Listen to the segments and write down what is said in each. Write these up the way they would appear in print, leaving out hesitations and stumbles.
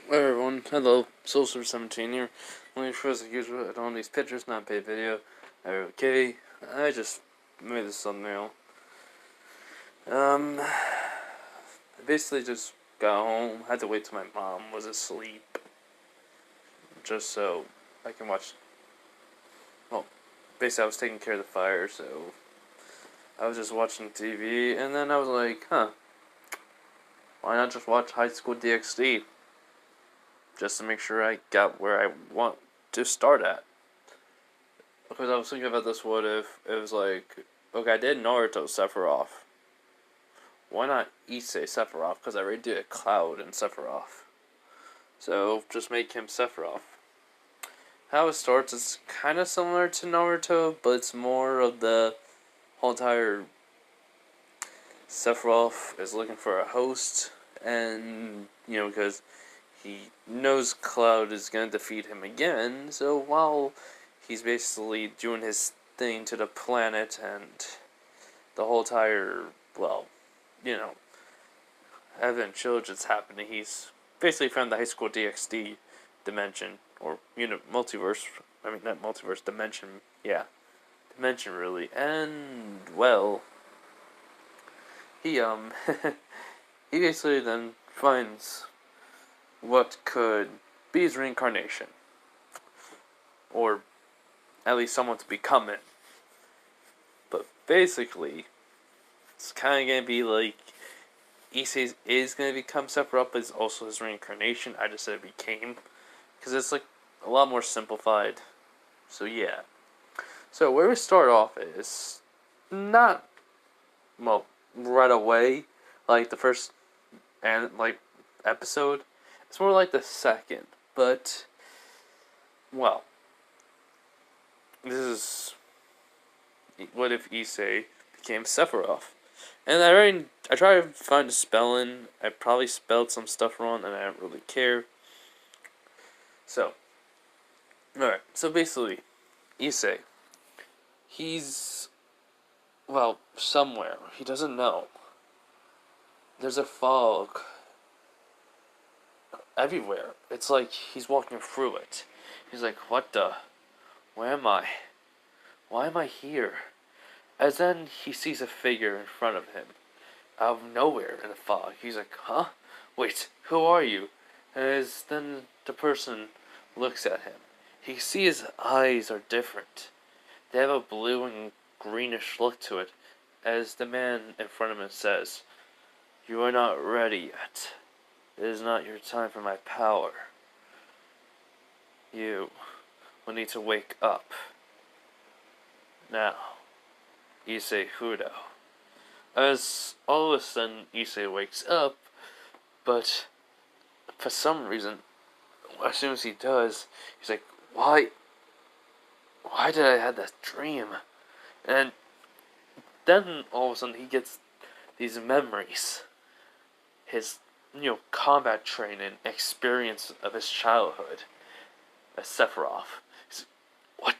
Hey everyone, hello, Soulster17 here. Only for as usual, I don't these pictures, not paid video. Okay, I just made this thumbnail. I basically just got home, had to wait till my mom was asleep, just so I can watch. Well, basically I was taking care of the fire, so I was just watching TV, and then I was like, why not just watch High School DxD? Just to make sure I got where I want to start at. Because I was thinking about this, what if it was like, okay, I did Naruto Sephiroth. Why not Issei Sephiroth? Because I already did a Cloud in Sephiroth. So, just make him Sephiroth. How it starts is kind of similar to Naruto, but it's more of the whole entire Sephiroth is looking for a host, and, because he knows Cloud is going to defeat him again, so while he's basically doing his thing to the planet and the whole entire, Evan Children's happening, he's basically found the High School DxD dimension, or, multiverse, not multiverse, dimension, yeah, dimension really, and, well, he, he basically then finds what could be his reincarnation, or at least someone to become it. But basically, it's kind of going to be like Issei is going to become Sephiroth, but it's also his reincarnation. I just said it became, because it's like a lot more simplified. So yeah. So where we start off is not, well, right away, like the first and like episode. It's more like the second, but well, this is what if Issei became Sephiroth. And I tried to find a spelling. I probably spelled some stuff wrong, and I don't really care. So, alright. So basically, Issei, he's, well, somewhere. He doesn't know. There's a fog everywhere. It's like he's walking through it. He's like, what the? Where am I? Why am I here? As then he sees a figure in front of him, out of nowhere in the fog. He's like, huh? Wait, who are you? As then the person looks at him, he sees his eyes are different. They have a blue and greenish look to it, as the man in front of him says, you are not ready yet. It is not your time for my power. You will need to wake up. Now, Issei Hudo. As all of a sudden Issei wakes up, but for some reason, as soon as he does, he's like, why did I have that dream? And then all of a sudden he gets these memories. His, combat training experience of his childhood as Sephiroth. He's like,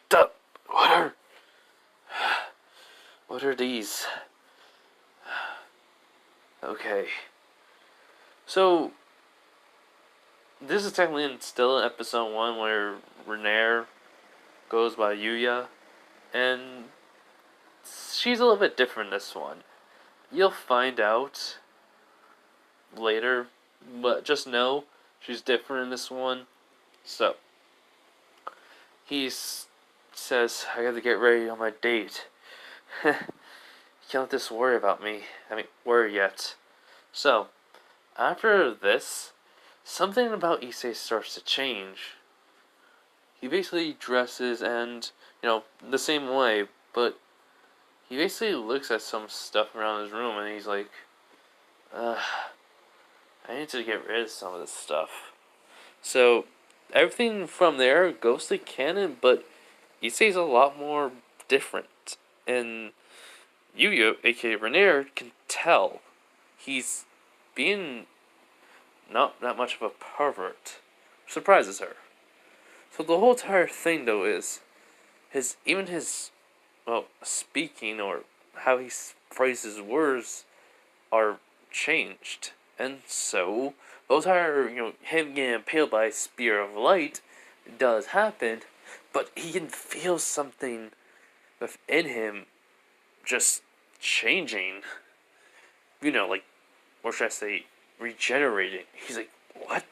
what are these? Okay. So, this is technically still in episode 1 where Renair goes by Yuya, and she's a little bit different in this one. You'll find out later, but just know she's different in this one. So, he says, I gotta get ready on my date. Can't let this worry yet. So, after this, something about Issei starts to change. He basically dresses and, the same way, but he basically looks at some stuff around his room and he's like, I need to get rid of some of this stuff. So, everything from there goes to canon, but Issei's a lot more different. And Yuya, aka Renair, can tell he's being not that much of a pervert. Surprises her. So the whole entire thing, though, is his speaking or how he phrases words are changed. And so, Those are, him getting impaled by a spear of light does happen, but he can feel something within him just changing. Like, or should I say, regenerating. He's like, what?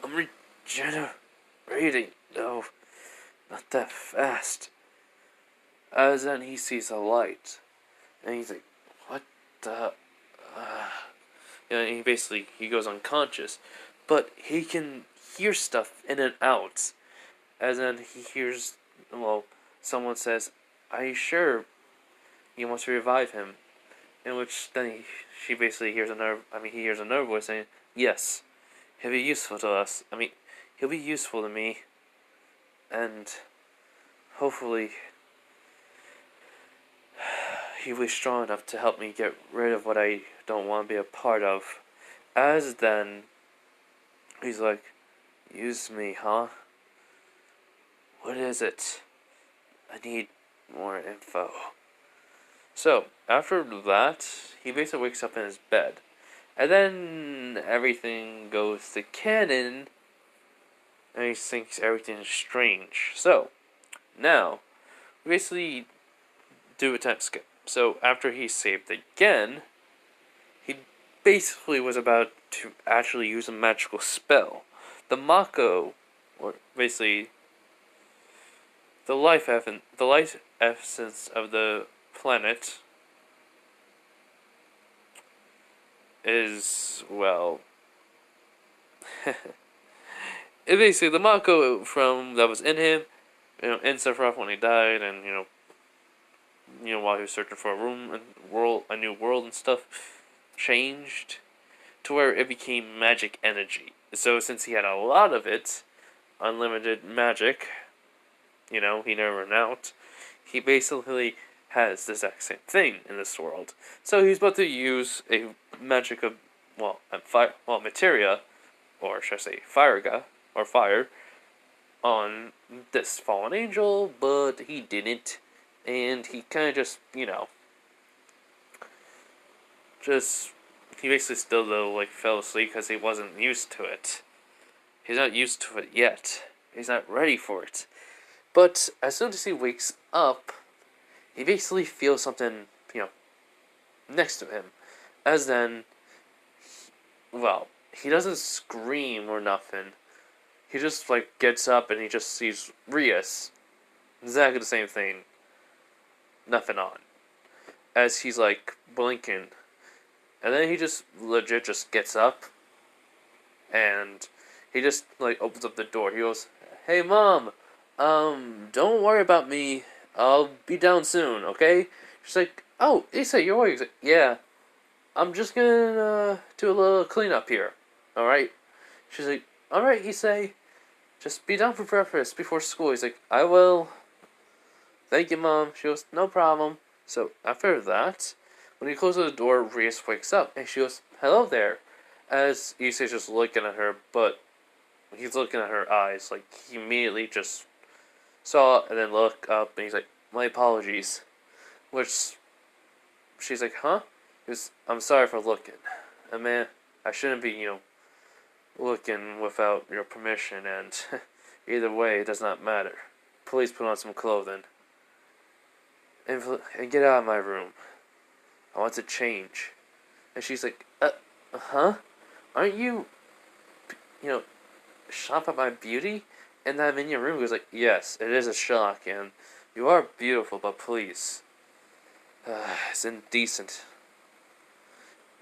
I'm regenerating. No, not that fast. As then he sees a light, and he's like, what the? Uh, he goes unconscious, but he can hear stuff in and out. As then he hears, someone says, "Are you sure you want to revive him?" In which then she basically hears he hears another voice saying, "Yes, he'll be useful to us. He'll be useful to me, and hopefully he'll be strong enough to help me get rid of what I don't want to be a part of." As then, he's like, "Use me, huh? What is it? I need more info." So, after that, he basically wakes up in his bed. And then everything goes to canon, and he thinks everything is strange. So, now, we basically do a time skip. So, after he saved again, he basically was about to actually use a magical spell. The Mako, or basically the life essence of the planet, is, well, it basically the Mako from that was in him, in Sephiroth when he died, and while he was searching for a new world and stuff, changed to where it became magic energy. So since he had a lot of it, unlimited magic, he never ran out. He basically has the exact same thing in this world. So he's about to use a magic of, materia, or should I say fire, on this fallen angel, but he didn't. And he kind of just, he basically still, though, fell asleep because he wasn't used to it. He's not used to it yet. He's not ready for it. But as soon as he wakes up, he basically feels something, next to him. As then, he doesn't scream or nothing. He just, gets up and he just sees Rias. Exactly the same thing. Nothing on. As he's, blinking. And then he just legit just gets up. And he just, opens up the door. He goes, "Hey, Mom, don't worry about me. I'll be down soon, okay?" She's like, "Oh, Issa, you're awake." He's like, "Yeah, I'm just gonna do a little cleanup here, alright?" She's like, "Alright, Issa, just be down for breakfast before school." He's like, "I will." "Thank you, Mom." She goes, "No problem." So, after that, when he closes the door, Rias wakes up, and she goes, "Hello there." As Issei's just looking at her, but he's looking at her eyes, he immediately just saw it and then looked up, and he's like, "My apologies." Which, she's like, "Huh?" He goes, "I'm sorry for looking. I shouldn't be, looking without your permission, and either way, it does not matter. Please put on some clothing. And get out of my room. I want to change." And she's like, huh? Aren't you, shocked at my beauty? And I'm in your room." He was like, "Yes, it is a shock, and you are beautiful, but please." It's indecent.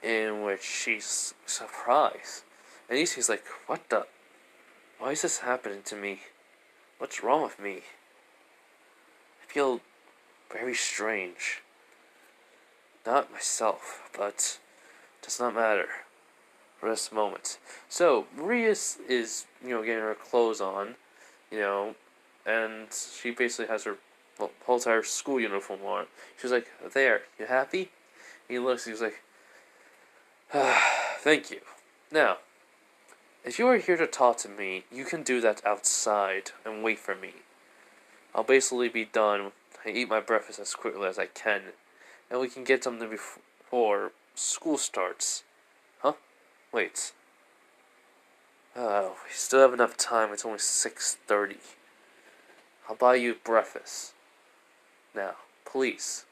In which she's surprised. And he's like, "What the? Why is this happening to me? What's wrong with me? I feel very strange. Not myself, but it does not matter for this moment." So, Marius is, getting her clothes on, and she basically has her whole entire school uniform on. She's like, "There, you happy?" He looks, he's like, "Thank you. Now, if you are here to talk to me, you can do that outside and wait for me. I'll basically be done and eat my breakfast as quickly as I can, and we can get something before school starts." "Huh? Wait. We still have enough time. It's only 6:30. I'll buy you breakfast. Now, please,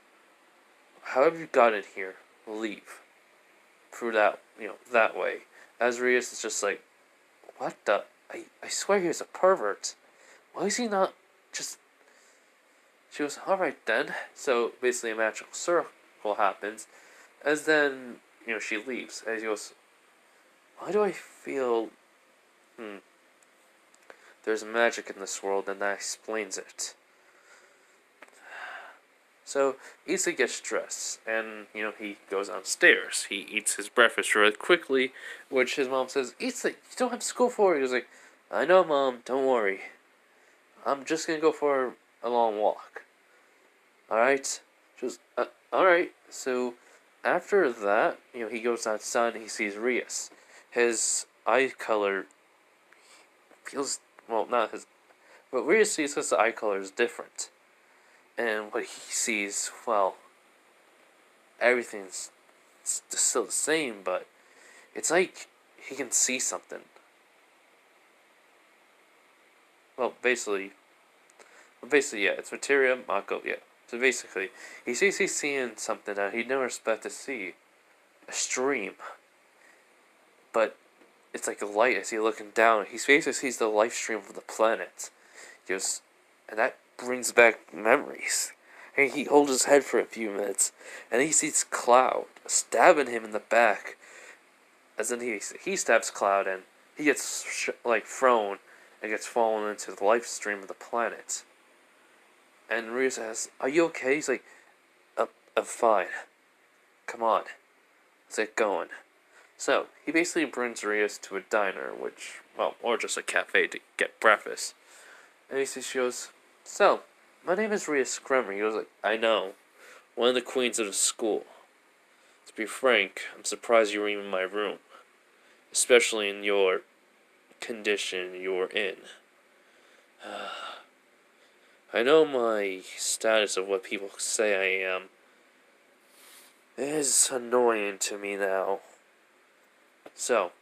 however you got in here, leave. Through that way. Azrius is just like, what the? I swear he was a pervert. Why is he not just... She goes, alright then. So, basically a magical circle happens. As then, she leaves. And he goes, why do I feel... There's magic in this world, and that explains it. So, Issa gets dressed, and, he goes downstairs. He eats his breakfast really quickly, which his mom says, Issa, you don't have school for it. He was like, I know, Mom, don't worry. I'm just gonna go for a long walk. Alright? She goes, alright. So, after that, he goes outside and he sees Rias. His eye color feels, well, not his, but Rias sees his eye color is different. And what he sees, well, everything's still the same, but it's like he can see something. Well, basically, yeah, it's materia, Mako, yeah. So basically, he sees he's seeing something that he'd never expect to see. A stream. But it's like a light as he's looking down. He basically sees the life stream of the planet. He goes, and that brings back memories. And he holds his head for a few minutes, and he sees Cloud stabbing him in the back. As then he stabs Cloud, and he gets thrown and gets fallen into the life stream of the planet. And Rhea says, "Are you okay?" He's like, I'm fine. Come on, let's get going." So he basically brings Rias to a diner, or just a cafe to get breakfast. And she goes, "So, my name is Rias Scrummer." He goes like, "I know, one of the queens of the school. To be frank, I'm surprised you were even in my room, especially in your condition you're in. I know my status of what people say I am is annoying to me now. So,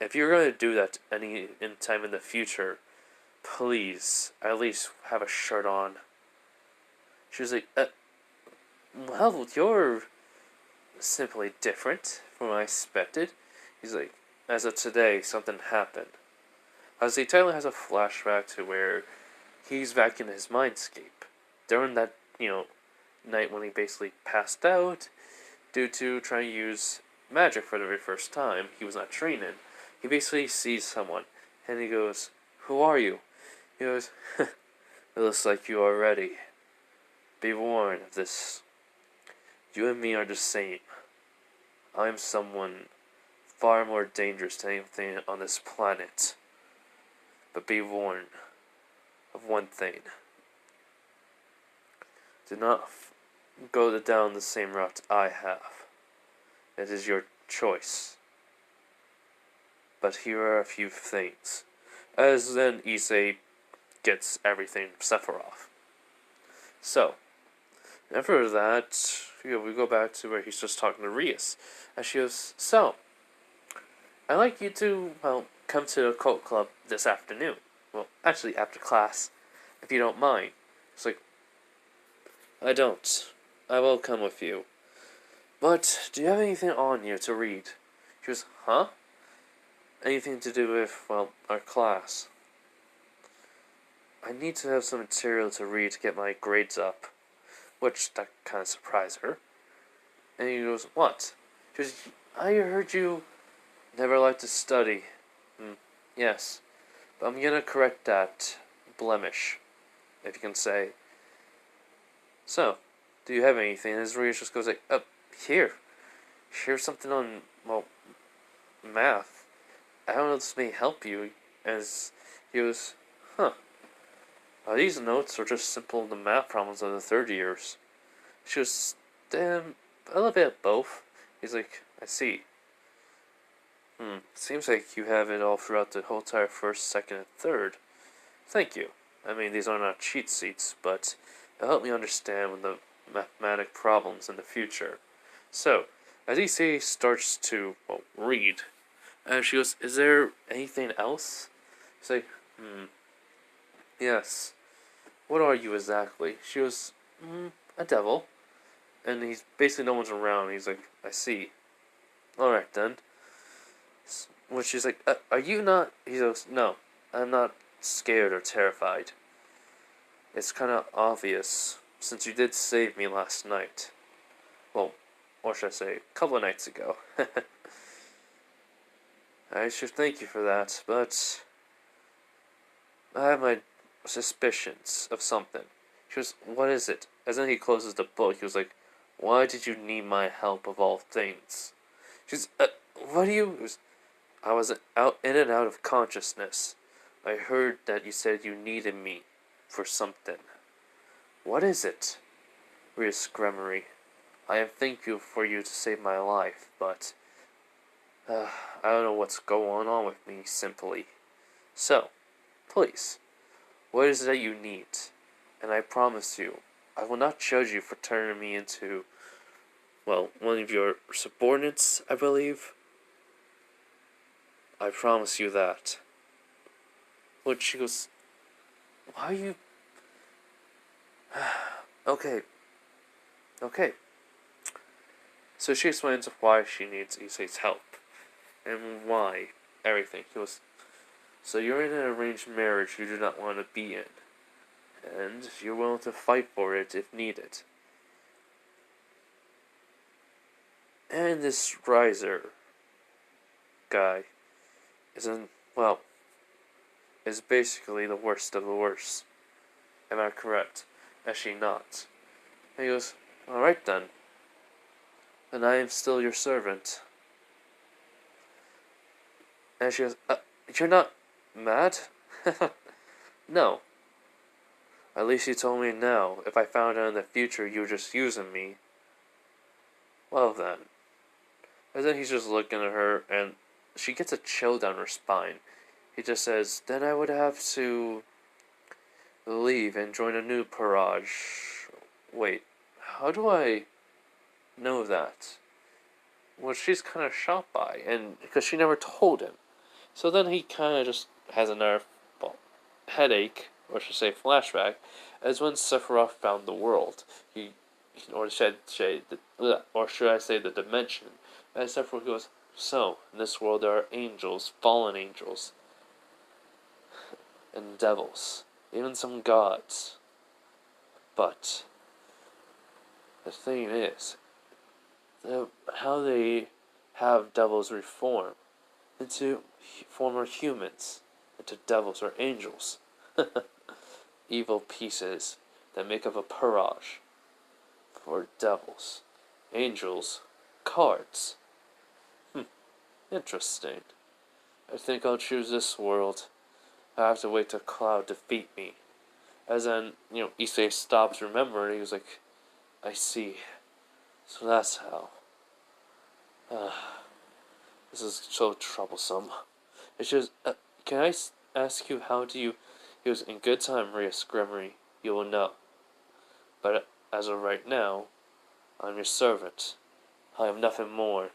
if you're going to do that any time in the future, please at least have a shirt on." She was like, well, you're simply different from what I expected." He's like, "As of today, something happened." As he totally has a flashback to where he's back in his mindscape. During that, night when he basically passed out due to trying to use magic for the very first time, he was not trained in. He basically sees someone, and he goes, "Who are you?" He goes, "It looks like you are ready. Be warned of this. You and me are the same. I am someone far more dangerous than anything on this planet. But be warned of one thing. Do not go down the same route I have. It is your choice. But here are a few things." As then Issei gets everything Sephiroth. So, after that, we go back to where he's just talking to Rias. And she goes, "So, I'd like you to, come to a cult club this afternoon. Well, actually, after class, if you don't mind." It's like, "I don't. I will come with you. But, do you have anything on you to read?" She goes, "Huh? Anything to do with, our class. I need to have some material to read to get my grades up." Which, that kind of surprised her. And he goes, "What?" She goes, "I heard you never liked to study." Yes. But I'm gonna correct that blemish, if you can say. So, do you have anything? And Ria just goes like, here. Here's something on, math. I don't know if this may help you." As he goes, "Huh. These notes are just simple the math problems of the third years." She goes, "A little bit of both." He's like, "I see. Seems like you have it all throughout the whole entire first, second, and third. Thank you. I mean, these are not cheat sheets, but it'll help me understand with the mathematic problems in the future." So, as Issei starts to, read, And she goes, is there anything else? He's like, yes. What are you exactly? She goes, a devil. And he's basically no one's around. He's like, I see. Alright then. Well, she's like, are you not? He goes, no, I'm not scared or terrified. It's kind of obvious, since you did save me last night. Well, or should I say, a couple of nights ago. I should thank you for that, but I have my suspicions of something. She goes, what is it? As then he closes the book, he was like, why did you need my help of all things? She's, what do you... I was out in and out of consciousness. I heard that you said you needed me for something. What is it? Rias Gremory. I am thankful for you to save my life, but I don't know what's going on with me, simply. So, please, what is it that you need? And I promise you, I will not judge you for turning me into, well, one of your subordinates, I believe. I promise you that. But she goes, why are you... Okay. So she explains why she needs Issei's help. And why. Everything. He goes, so you're in an arranged marriage you do not want to be in. And you're willing to fight for it if needed. And this riser guy is basically the worst of the worst. Am I correct? Is she not? And he goes, alright then. And I am still your servant. And she goes, you're not mad? No. At least you told me now. If I found out in the future you were just using me, well then. And then he's just looking at her, and she gets a chill down her spine. He just says, then I would have to leave and join a new Parage. Wait, how do I know that? Well, she's kind of shocked by, and because she never told him. So then he kind of just has another headache, or should I say flashback, as when Sephiroth found the world. Or should I say the dimension. And Sephiroth goes, so, in this world there are angels, fallen angels, and devils, even some gods. But the thing is, how they have devils reform into former humans, into devils or angels. Evil pieces that make up a Parage for devils. Angels, cards. Interesting. I think I'll choose this world. I have to wait till Cloud defeat me. As then, Issei stops remembering. He was like, I see. So that's how. This is so troublesome. It's just, can I ask you, how do you... He was, in good time, Rias Gremory, you will know. But as of right now, I'm your servant. I am nothing more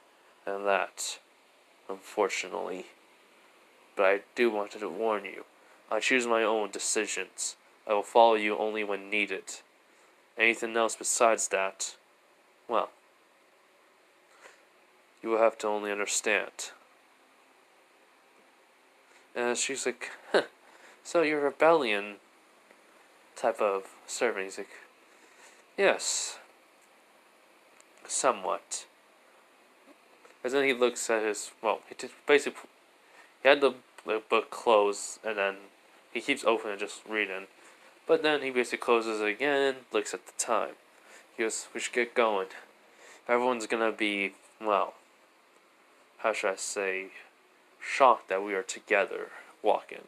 than that, unfortunately. But I do want to warn you. I choose my own decisions. I will follow you only when needed. Anything else besides that, well, you will have to only understand. And she's like, so you're a rebellion type of servant. He's like, yes, somewhat. And then he looks at his, he had the book closed, and then he keeps opening and just reading. But then he basically closes it again, looks at the time. He goes, we should get going. Everyone's gonna be, how should I say, shocked that we are together, walking.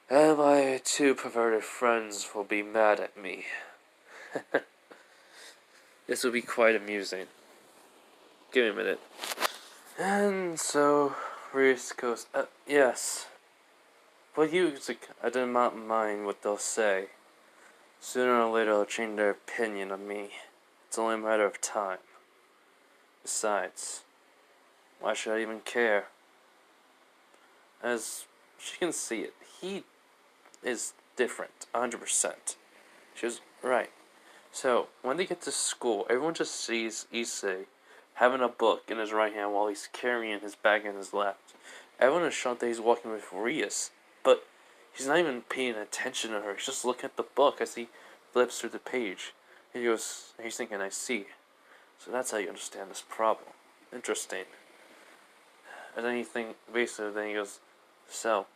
And my two perverted friends will be mad at me. This will be quite amusing. Give me a minute. And so, Rias goes, yes. Well, I do not mind what they'll say. Sooner or later they'll change their opinion of me. It's only a matter of time. Besides, Why should I even care? As she can see it, he is different, 100%. She was right. So, when they get to school, everyone just sees Issei having a book in his right hand while he's carrying his bag in his left. Everyone is shocked that he's walking with Rias, but he's not even paying attention to her. He's just looking at the book as he flips through the page. He's thinking, I see. So that's how you understand this problem. Interesting. And then then he goes, so,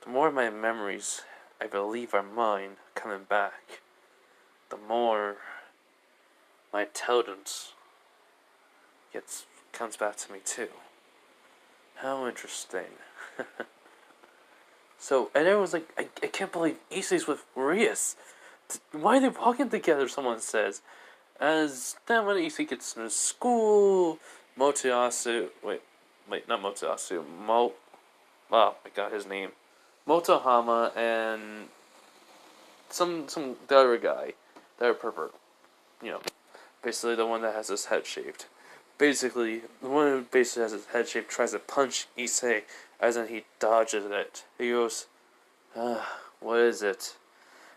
the more of my memories I believe are mine coming back, the more my intelligence comes back to me too. How interesting. So, and everyone's like, I can't believe Issei's with Rias. Why are they walking together, someone says. As then when Issei gets into school, not Motoyasu, I got his name. Motohama and the other guy, the other pervert, basically the one that has his head shaved. Basically, the one who basically has his head shaved tries to punch Issei, as in he dodges it. He goes, what is it?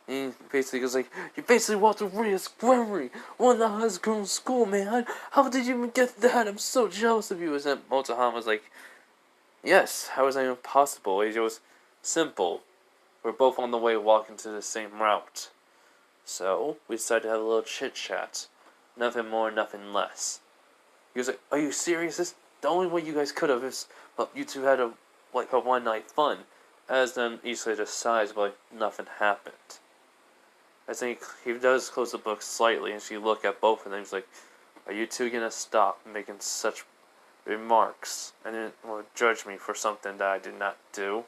And he basically goes like, you basically walked with Rias Gregory, one of the highest girls in school, man. How did you even get that? I'm so jealous of you. And then Motohama's like, yes, how is that even possible? He goes, simple. We're both on the way walking to the same route. So, we decided to have a little chit-chat. Nothing more, nothing less. He was like, are you serious? This the only way you guys could have is, you two had a one-night fun. As then Issei just sighs, but nothing happened. I think he does close the book slightly, and she look at both of them. He's like, are you two gonna stop making such remarks and judge me for something that I did not do?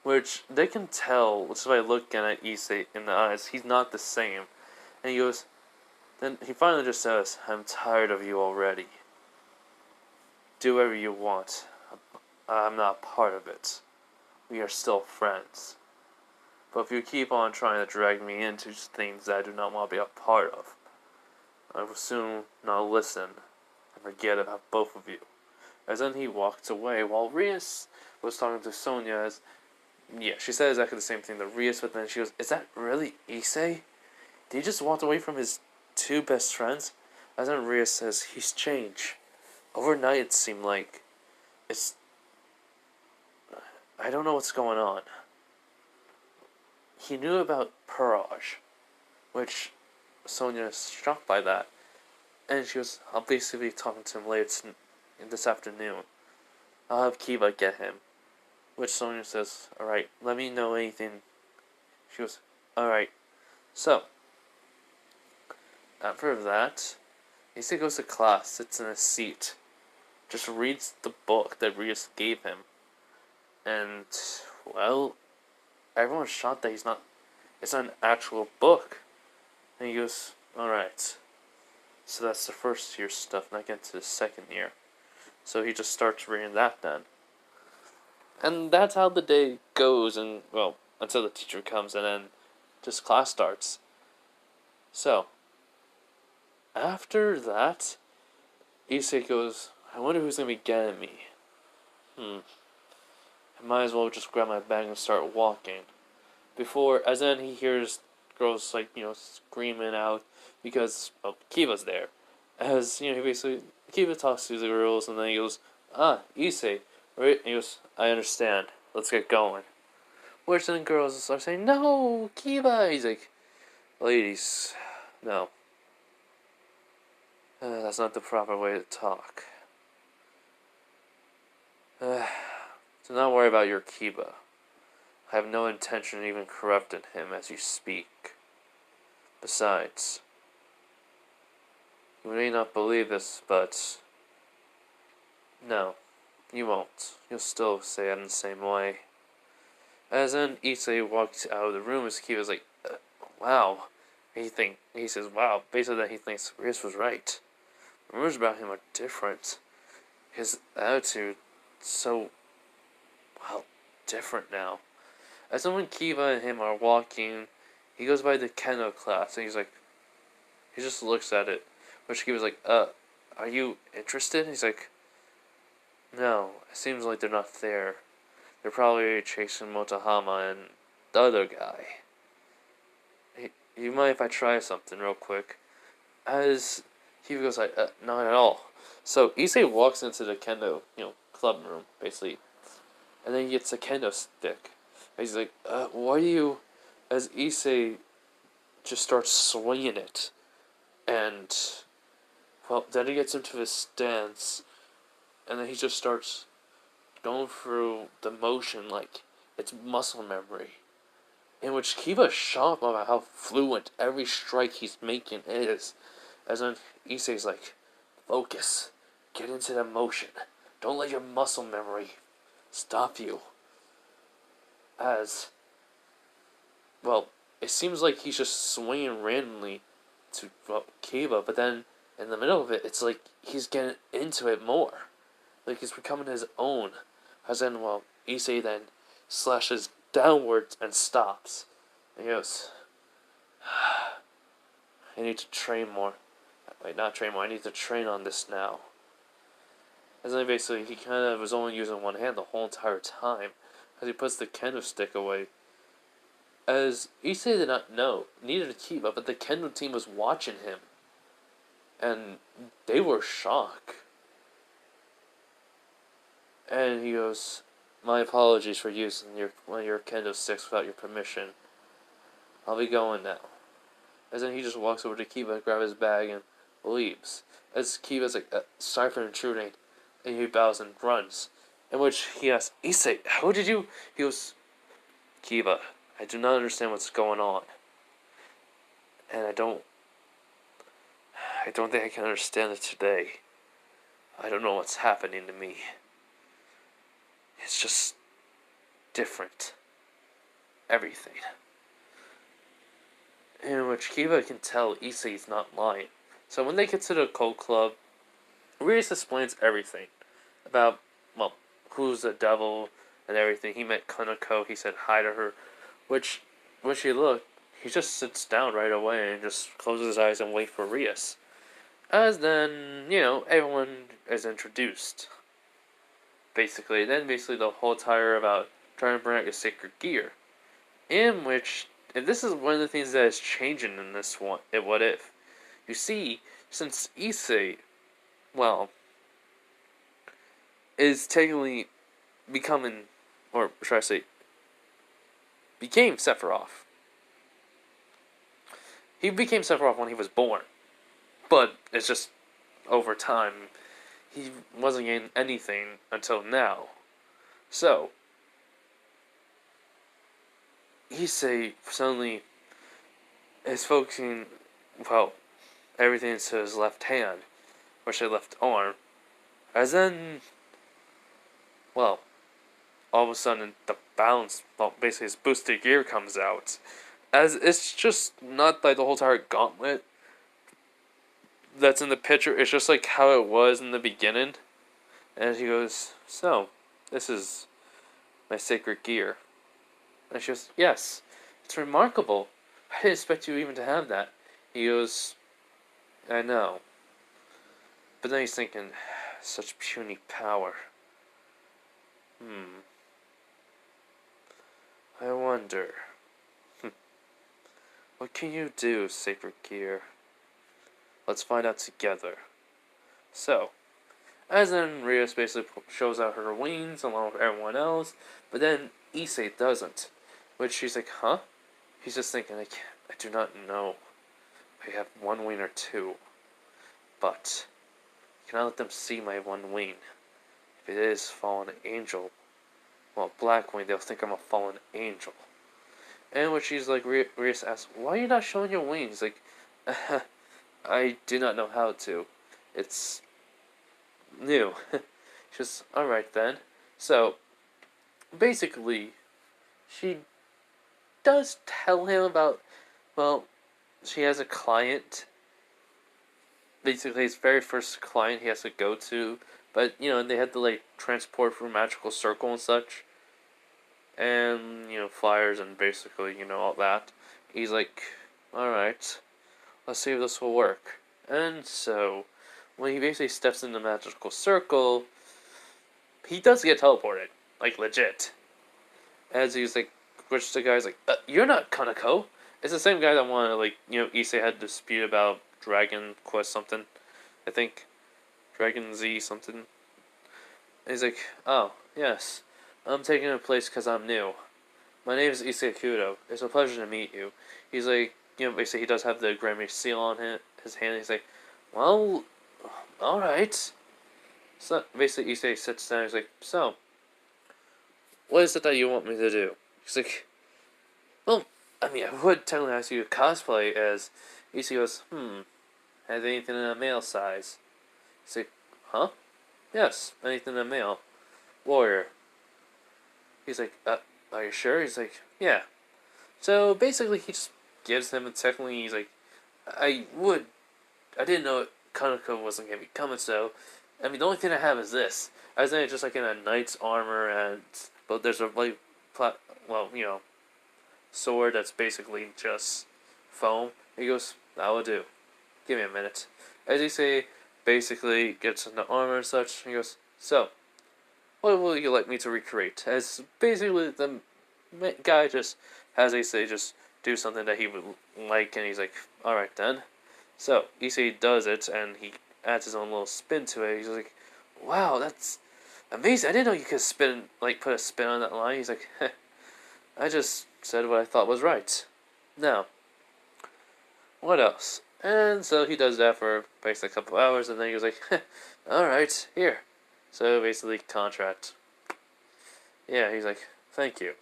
Which they can tell just by looking at Issei in the eyes. He's not the same. And he goes, then he finally just says, I'm tired of you already. Do whatever you want. I'm not part of it. We are still friends. But if you keep on trying to drag me into things that I do not want to be a part of, I will soon not listen and forget about both of you. As then he walked away while Rias was talking to Sonia as, she said exactly the same thing to Rias, but then she goes, is that really Issei? Did he just walk away from his two best friends? As then Rias says, he's changed. Overnight it seemed like I don't know what's going on. He knew about Purage, which Sonia is shocked by that. And she goes, I'll basically be talking to him later this afternoon. I'll have Kiba get him. Which Sonia says, alright, let me know anything. She goes, alright. So, after that, Issei goes to class, sits in a seat, just reads the book that Rias gave him. And, everyone's shocked that it's not an actual book. And he goes, alright. So that's the first year stuff, not getting to the second year. So he just starts reading that then. And that's how the day goes, and, until the teacher comes and then just class starts. So, after that, Issei goes, I wonder who's going to be getting me. I might as well just grab my bag and start walking. As then he hears girls, screaming out because, Kiva's there. Kiva talks to the girls, and then he goes, Issei, right? And he goes, I understand. Let's get going. Which then girls are saying, no, Kiva! He's like, ladies, no. That's not the proper way to talk. Do not worry about your Kiba. I have no intention of even corrupting him as you speak. Besides, you may not believe this, but no, you won't. You'll still say it in the same way. As then Issei walks out of the room, his Kiba's like, wow. He says, wow. Basically, that he thinks Rias was right. Rumors about him are different. His attitude so different now. As when Kiva and him are walking, he goes by the kendo class, and he just looks at it. Which Kiva's like, are you interested? He's like, No, it seems like they're not there. They're probably chasing Motohama and the other guy. Hey, you mind if I try something real quick? As he goes like, not at all. So Issei walks into the kendo, club room, basically. And then he gets a kendo stick. And he's like, why do you... As Issei just starts swinging it. And, well, then he gets into his stance. And then he just starts going through the motion like it's muscle memory. In which Kiba's shocked about how fluent every strike he's making is. As then Issei's like, focus. Get into the motion. Don't let your muscle memory stop you. As, well, it seems like he's just swinging randomly to Kiba, but then in the middle of it, it's like he's getting into it more. Like he's becoming his own. As then, well, Issei then slashes downwards and stops. And he goes, I need to train more. Wait, not train more, I need to train on this now. As then basically, he kind of was only using one hand the whole entire time. As he puts the kendo stick away. As Issei did not know, neither did Kiba, but the kendo team was watching him. And they were shocked. And he goes, my apologies for using one of your kendo sticks without your permission. I'll be going now. As then he just walks over to Kiba, grabs his bag, and leaves. As Kiba's like, sorry for intruding. And he bows and runs. In which he asks, Issei, how did you... He goes, Kiba, I do not understand what's going on. And I don't think I can understand it today. I don't know what's happening to me. It's just different. Everything. In which Kiba can tell Issei's not lying. So when they get to the cult club, Rias explains everything. About, well, who's the devil and everything. He met Kanako, he said hi to her. Which, when she looked, he just sits down right away and just closes his eyes and waits for Rias. As then, everyone is introduced. Basically, the whole tire about trying to bring out your sacred gear. In which, and this is one of the things that is changing in this one, What If. You see, since Issei, well, is technically becoming, or should I say, became Sephiroth. He became Sephiroth when he was born. But it's just, over time, he wasn't getting anything until now. So, Issei suddenly is focusing, well, everything to his left hand, or his left arm, as then, well, all of a sudden the balance, well, basically his boosted gear comes out, as it's just not like the whole entire gauntlet that's in the picture, it's just like how it was in the beginning, and he goes, so, this is my sacred gear, and she goes, yes, it's remarkable, I didn't expect you even to have that. He goes, I know. But then he's thinking, such puny power. I wonder. What can you do, Sacred Gear? Let's find out together. So, as then Rios basically shows out her wings along with everyone else, but then Issei doesn't. Which she's like, huh? He's just thinking, I do not know. I have one wing or two. But I cannot let them see my one wing. If it is fallen angel, well, black wing, they'll think I'm a fallen angel. And when she's like, Rias asks, why are you not showing your wings? Like, I do not know how to. It's new. She's alright then. So, basically, she does tell him about, well, she has a client. Basically, his very first client he has to go to. But, they had to, like, transport through Magical Circle and such. And, flyers and basically, all that. He's like, alright, let's see if this will work. And so, when he basically steps into the Magical Circle, he does get teleported, like legit. As he's like, which the guy's like, "You're not Kanako." It's the same guy that wanted, like, Issei had a dispute about Dragon Quest something, I think, Dragon Z something. And he's like, "Oh yes, I'm taking a place because I'm new. My name is Issei Kudo. It's a pleasure to meet you." He's like, basically he does have the Grammy seal on his hand. He's like, "Well, all right." So basically, Issei sits down. He's like, "So, what is it that you want me to do?" He's like, "Well, I mean, I would technically ask you to cosplay as." Issei goes, "Has anything in a male size?" He's like, "Huh? Yes, anything in a male warrior." He's like, "Are you sure?" He's like, "Yeah." So basically, he just gives him, and technically, he's like, I didn't know Kaneko wasn't gonna be coming, so I mean, the only thing I have is this. I was just like in a knight's armor, but there's a like, sword that's basically just foam. He goes, "That will do. Give me a minute." As he say, basically gets into armor and such. He goes, "So, what will you like me to recreate?" As basically the guy just has Issei just do something that he would like, and he's like, "All right then." So Issei does it, and he adds his own little spin to it. He's like, "Wow, that's amazing! I didn't know you could put a spin on that line." He's like, "I just said what I thought was right." Now, what else? And so he does that for basically a couple hours, and then he goes like, "All right, here." So basically, contract. Yeah, he's like, "Thank you,"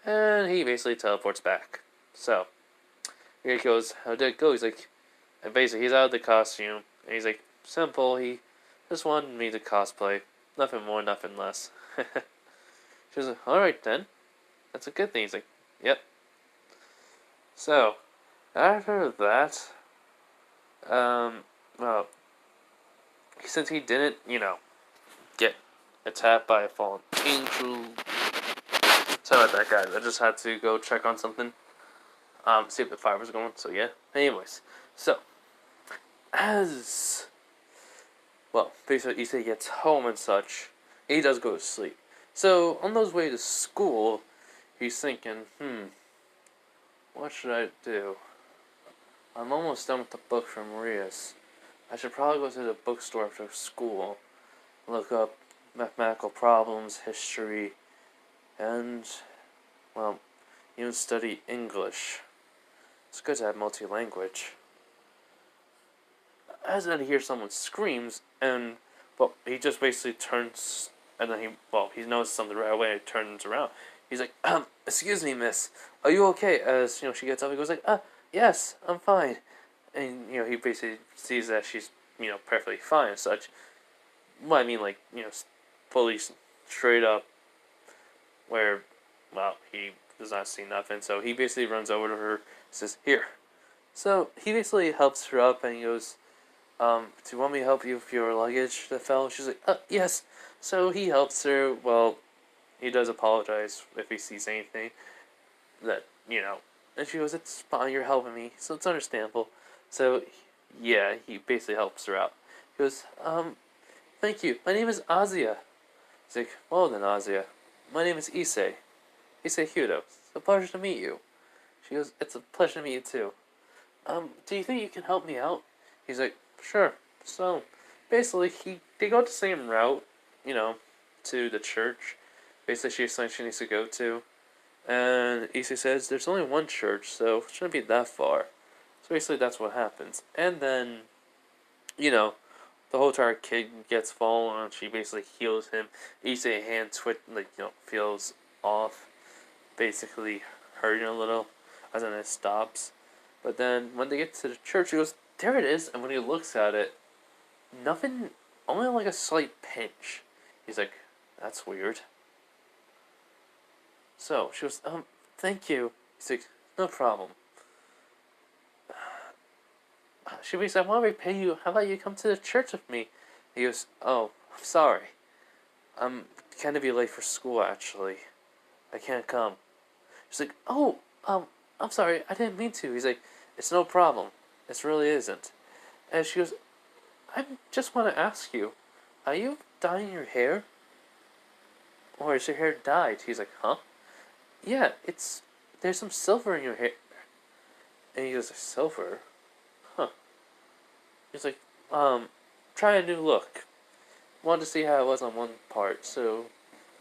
and he basically teleports back. So here he goes. How did it go? He's like, and basically he's out of the costume, and he's like, simple. He just wanted me to cosplay, nothing more, nothing less. She was like, "All right then, that's a good thing." He's like, "Yep." So after that, well, since he didn't, get attacked by a fallen angel. Sorry about that, guys. I just had to go check on something. See if the fire was going. So yeah. Anyways, so as well, basically Issei gets home and such, he does go to sleep. So on those way to school, he's thinking, what should I do? I'm almost done with the book from Maria's. I should probably go to the bookstore after school, look up mathematical problems, history, and, well, even study English. It's good to have multi-language. As then he hears someone screams, and, well, he just basically turns, and then he notices something right away and turns around. He's like, "Excuse me, miss, are you okay?" As, she gets up, he goes like, "Yes, I'm fine." And, he basically sees that she's, perfectly fine and such. Well, I mean, like, fully straight up, where, well, he does not see nothing, so he basically runs over to her, says, "Here." So, he basically helps her up, and he goes, "Do you want me to help you with your luggage that fell?" She's like, "Yes." So, he helps her. Well, he does apologize if he sees anything that, and she goes, "It's fine, you're helping me, so it's understandable." So, yeah, he basically helps her out. He goes, "Thank you, my name is Azia." He's like, "Well then, Azia, my name is Issei Kudo. It's a pleasure to meet you." She goes, "It's a pleasure to meet you too. Do you think you can help me out?" He's like, "Sure." So, basically, they go the same route, to the church. Basically, she's saying she needs to go to. And Issei says, "There's only one church, so it shouldn't be that far." So basically, that's what happens. And then, the whole entire kid gets fallen, and she basically heals him. Issei hand feels off, basically hurting a little, and then it stops. But then when they get to the church, he goes, "There it is." And when he looks at it, nothing, only like a slight pinch. He's like, "That's weird." So she goes, "Thank you." He's like, "No problem." She basically, "I want to repay you. How about you come to the church with me?" He goes, "Oh, I'm sorry. I'm gonna be late for school, actually. I can't come." She's like, "Oh, I'm sorry. I didn't mean to." He's like, "It's no problem. It really isn't." And she goes, "I just want to ask you, are you dyeing your hair?" or is your hair dyed? He's like, huh? Yeah, there's some silver in your hair. And he goes, silver? Huh. He's like, try a new look. Wanted to see how it was on one part, so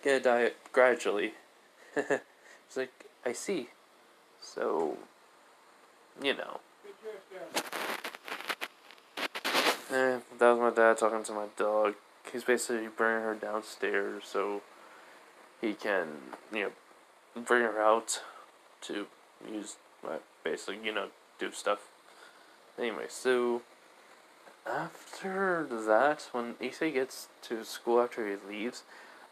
get a dye it gradually. He's like, I see. So, you know. That was my dad talking to my dog. He's basically bringing her downstairs so he can, bring her out to use, basically, do stuff. Anyway, so after that, when Issei gets to school after he leaves,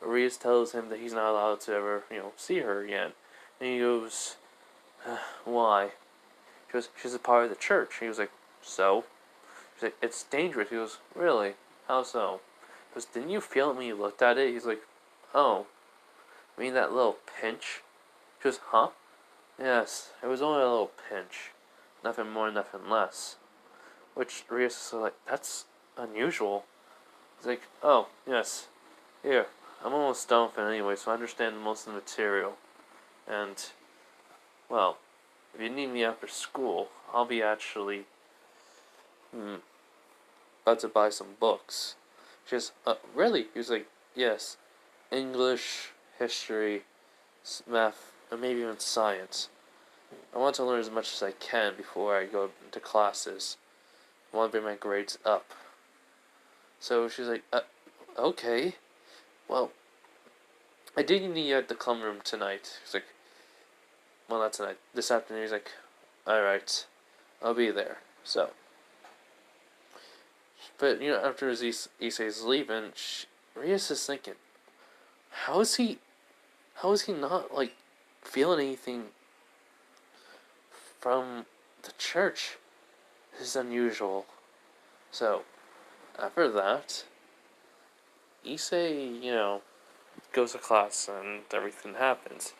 Arias tells him that he's not allowed to ever, see her again. And he goes, why? She goes, she's a part of the church. He was like, so? She's like, it's dangerous. He goes, really? How so? He goes, didn't you feel it when you looked at it? He's like, oh, I mean that little pinch? She goes, huh? Yes, it was only a little pinch. Nothing more, nothing less. Which Rios is like, that's unusual. He's like, oh, yes. Here, I'm almost done with it anyway, so I understand most of the material. And, well, if you need me after school, I'll be actually, about to buy some books. She goes, really? He was like, yes. English, history, math, or maybe even science. I want to learn as much as I can before I go into classes. I want to bring my grades up. So she's like, okay. Well, I do need you at the club room tonight. He's like, well, not tonight. This afternoon. He's like, alright. I'll be there. So. But, after Issei's leaving, Rias is thinking, how is he not, feeling anything from the church? This is unusual. So, after that, Issei, goes to class and everything happens.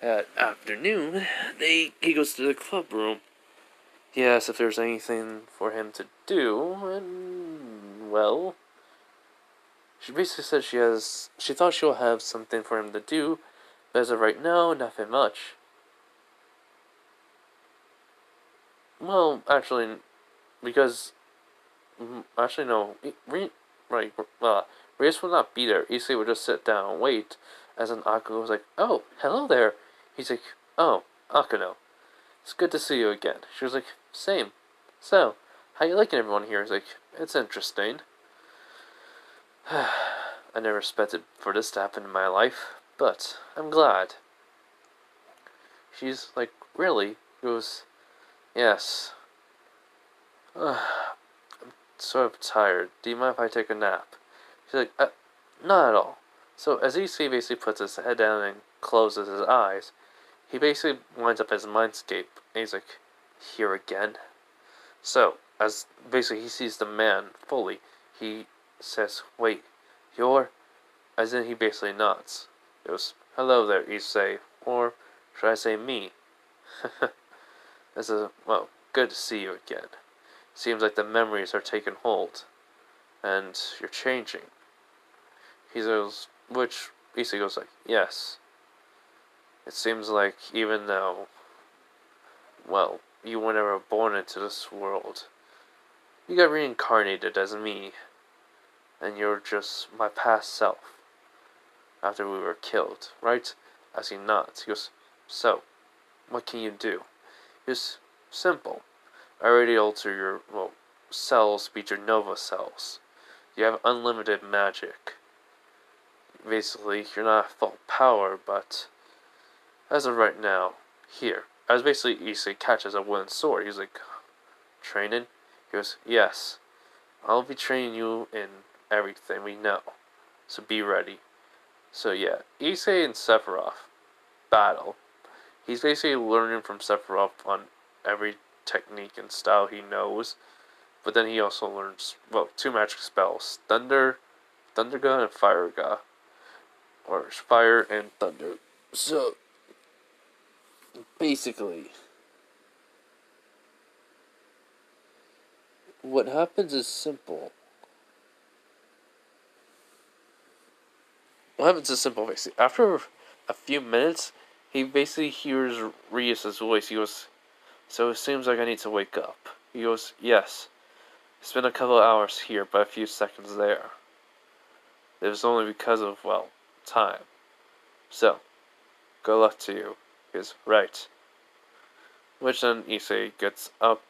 At afternoon, he goes to the club room. He asks if there's anything for him to do, and, well, she basically said she thought she'll have something for him to do, but as of right now, nothing much. Well, actually, because, actually no, Reyes will not be there. Issei would just sit down and wait, as an Akuno was like, oh, hello there. He's like, oh, Akuno, it's good to see you again. She was like, same. So, how you liking everyone here? He's like, it's interesting. I never expected for this to happen in my life, but I'm glad. She's like, really? He goes, yes. I'm sort of tired. Do you mind if I take a nap? She's like, not at all. So as Issei basically puts his head down and closes his eyes, he basically winds up his mindscape. And he's like, here again? So, as basically he sees the man fully, he says, wait, you're... As in he basically nods. He goes, hello there, Issei. Or should I say me? This is, well, good to see you again. Seems like the memories are taking hold. And you're changing. He goes, which Issei goes like, yes. It seems like even though, well, you were never born into this world, you got reincarnated as me. And you're just my past self. After we were killed, right? As he nods, he goes, so, what can you do? It's simple. I already alter your, cells to be your Nova cells. You have unlimited magic. Basically, you're not full power, but as of right now, here. As basically Issei catches a wooden sword, he's like, training? He goes, yes. I'll be training you in everything we know. So be ready. So yeah, Issei and Sephiroth battle. He's basically learning from Sephiroth on every technique and style he knows. But then he also learns, two magic spells. Thunder Gun, and Fire Gun. Or Fire and Thunder. So, basically, what happens is simple. what happens is simple. Basically, after a few minutes, he basically hears Rios' voice. He goes, "So it seems like I need to wake up." He goes, "Yes. It's been a couple of hours here, but a few seconds there. It was only because of, well, time. So, good luck to you." He goes, "Right." Which then Issei gets up,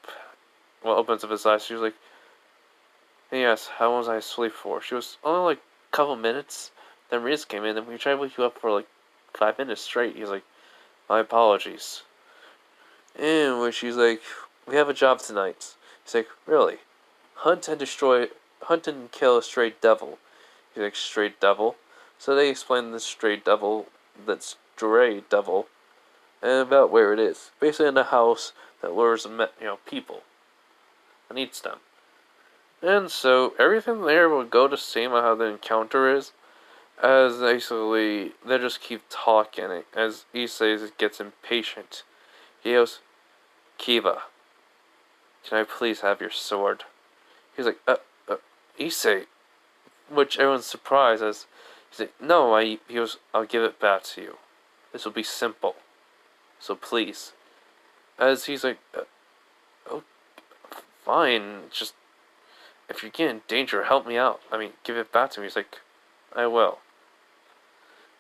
well, opens up his eyes. She's like, "Hey, yes, how long was I asleep for?" She was only like a couple minutes. Then Riz came in and we tried to wake you up for like 5 minutes straight. He's like, "My apologies." And when she's like, "We have a job tonight." He's like, "Really? Hunt and kill a stray devil." He's like, "Stray devil?" So they explain the stray devil, that stray devil, and about where it is. Basically in a house that lures people and eats them. And so everything there will go the same on how the encounter is, as basically they just keep talking. As Issei gets impatient, he goes, "Kiba, can I please have your sword?" He's like, Issei," which everyone's surprised as he's like, "No, he goes, I'll give it back to you. This will be simple. So please." As he's like, "Oh, fine, just if you get in danger, help me out. I mean, give it back to me." He's like, "I will."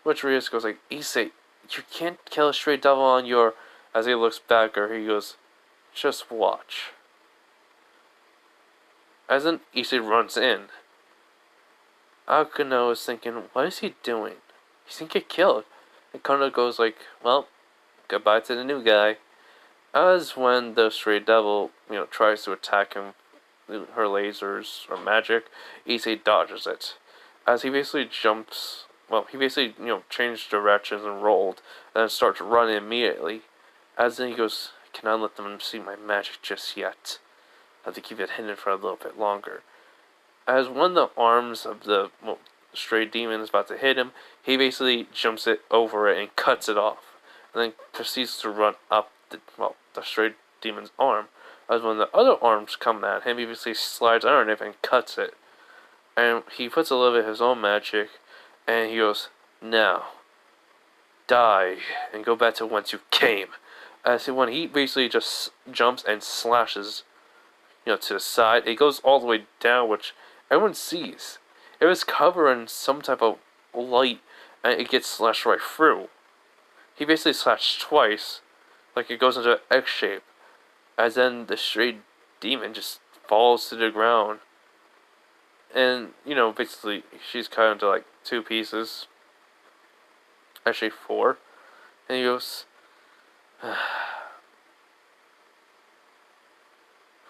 Which Rios goes like, "Issei, you can't kill a stray devil on your," as he looks back, or he goes, "Just watch." As then Issei runs in, Akuno is thinking, what is he doing? He's gonna get killed. And Kono goes like, "Well, goodbye to the new guy." As when the stray devil, tries to attack him, her lasers or magic, Issei dodges it. As he basically jumps, well, he basically, changed directions and rolled, and then starts running immediately. As then he goes, "I cannot let them see my magic just yet. I have to keep it hidden for a little bit longer." As one of the arms of the stray demon is about to hit him, he basically jumps it over it and cuts it off, and then proceeds to run up the stray demon's arm. As when the other arms come at him, he basically slides underneath and cuts it. And he puts a little bit of his own magic, and he goes, "Now, die, and go back to whence you came." As when he basically just jumps and slashes, to the side, it goes all the way down, which everyone sees. It was covered in some type of light, and it gets slashed right through. He basically slashed twice, like it goes into an X shape, as then the stray demon just falls to the ground. And, basically, she's cut into like 2 pieces. Actually, 4. And he goes, "At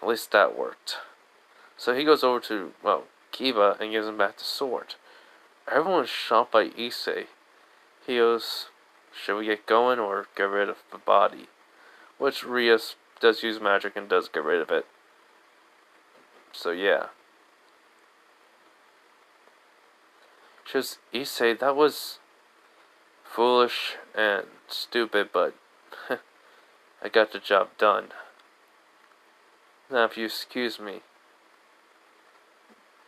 least that worked." So he goes over to, Kiba and gives him back the sword. Everyone's shocked by Issei. He goes, "Should we get going or get rid of the body?" Which Rios does use magic and does get rid of it. So yeah. Just Issei, that was foolish and stupid, but I got the job done. Now if you excuse me,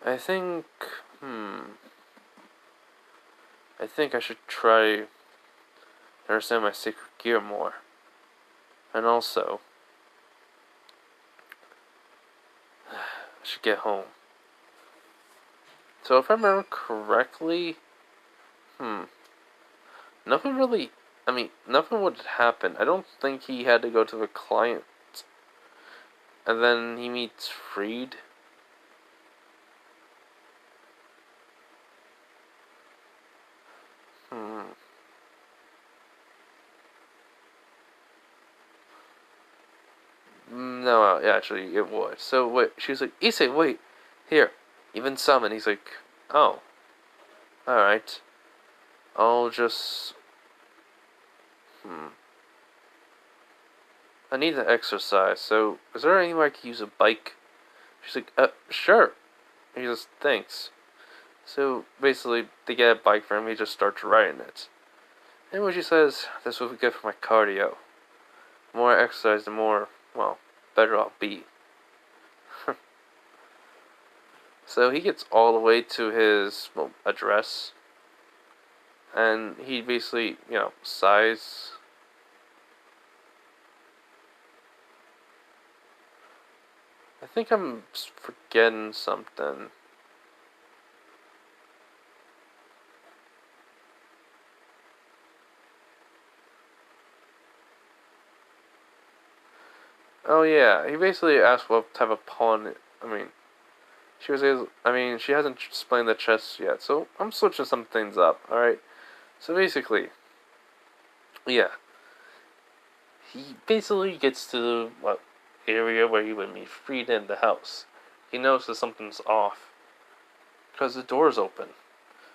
I think I should try to understand my sacred gear more. And also, I should get home. So if I remember correctly, nothing really, nothing would happen. I don't think he had to go to the client. And then he meets Freed. No, actually, it would. So, wait, she was like, "Issei, wait, here, even summon." He's like, "Oh, alright. I'll just, I need to exercise, so is there any way I can use a bike?" She's like, sure." He just thinks. So, basically, they get a bike for him, he just starts riding it. And when she says, "This will be good for my cardio. The more I exercise, the more, better I'll be." So he gets all the way to his address, And he basically, sighs. I think I'm forgetting something. Oh yeah, he basically asked what type of pawn. I mean, she was. I mean, she hasn't explained the chess yet, so I'm switching some things up. All right. So basically, yeah, he basically gets to the area where he would be freed in the house. He notices something's off because the door's open.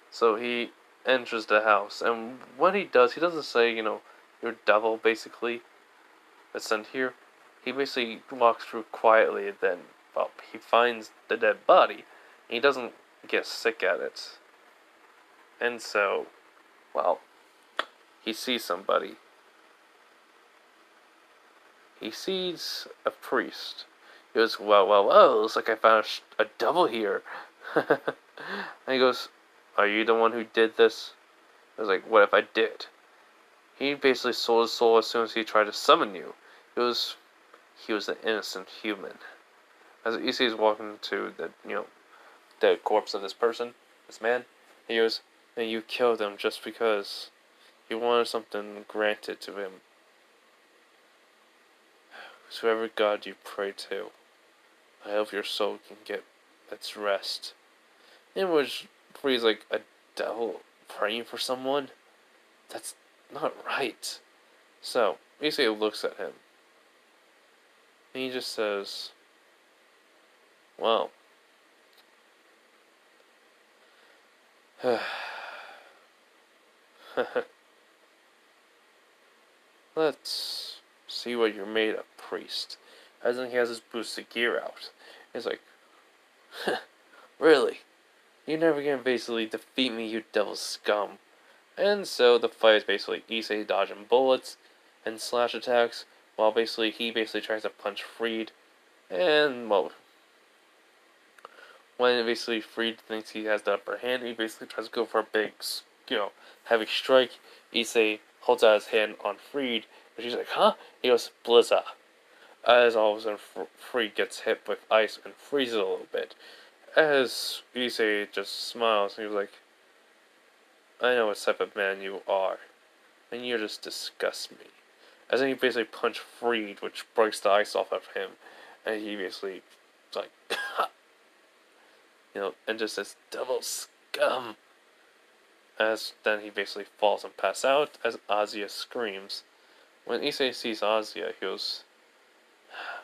So he enters the house, and what he does, he doesn't say, you're devil, basically, that's sent here. He basically walks through quietly, and then, he finds the dead body. And he doesn't get sick at it. And so, well, he sees somebody. He sees a priest. He goes, well, looks like I found a devil here. And he goes, are you the one who did this? I was like, what if I did? He basically sold his soul as soon as he tried to summon you. He was an innocent human. As Issei is walking to the corpse of this person, this man, he goes, and you killed him just because you wanted something granted to him. So whoever God you pray to, I hope your soul can get its rest. In which he's like, a devil praying for someone? That's not right. So, Issei looks at him. And he just says, well, let's see what you're made of, priest. As in, he has his boosted gear out. He's like, really? You're never gonna basically defeat me, you devil scum. And so the fight is basically Issei dodging bullets and slash attacks, while he tries to punch Freed. And, when basically Freed thinks he has the upper hand, he basically tries to go for a big, heavy strike. Issei holds out his hand on Freed, and she's like, huh? He goes, Blizza. As all of a sudden, Freed gets hit with ice and freezes a little bit. As Issei just smiles, and he was like, I know what type of man you are, and you just disgust me. As then he basically punched Freed, which breaks the ice off of him, and he basically, like, and just says, devil scum. As then he basically falls and passes out as Azia screams. When Issei sees Azia, he goes,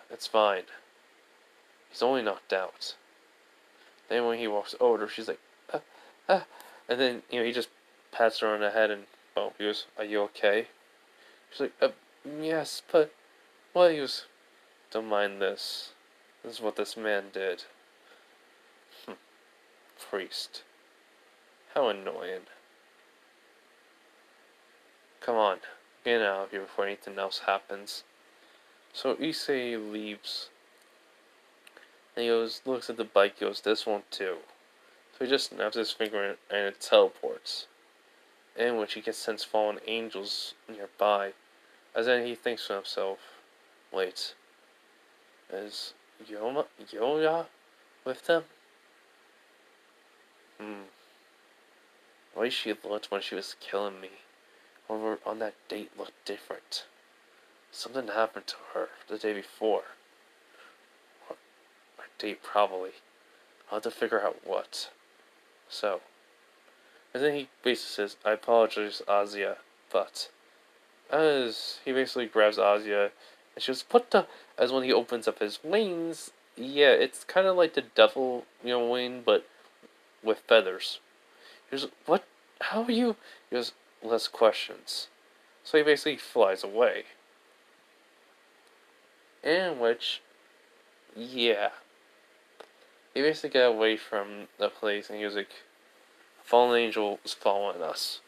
it's fine. He's only knocked out. Then when he walks over, she's like, ah, ah. And then, he just pats her on the head and, he goes, are you okay? She's like, yes, but, what? He goes, don't mind this. This is what this man did. Priest. How annoying. Come on, get out of here before anything else happens. So Issei leaves. And he looks at the bike, goes, this won't do. So he just snaps his finger and it teleports. In which he can sense fallen angels nearby. As then he thinks to himself, wait, is Yoya with them? The way she looked when she was killing me over on that date looked different. Something happened to her the day before. Our date, probably. I'll have to figure out what. So, and then he basically says, I apologize, Azia, but, as he basically grabs Azia, and she goes, what the, as when he opens up his wings, yeah, it's kind of like the devil, wing, but with feathers. He goes, what, how are you? He goes, less questions. So he basically flies away. In which, yeah, he basically got away from the place, and he was like, fallen angel is following us.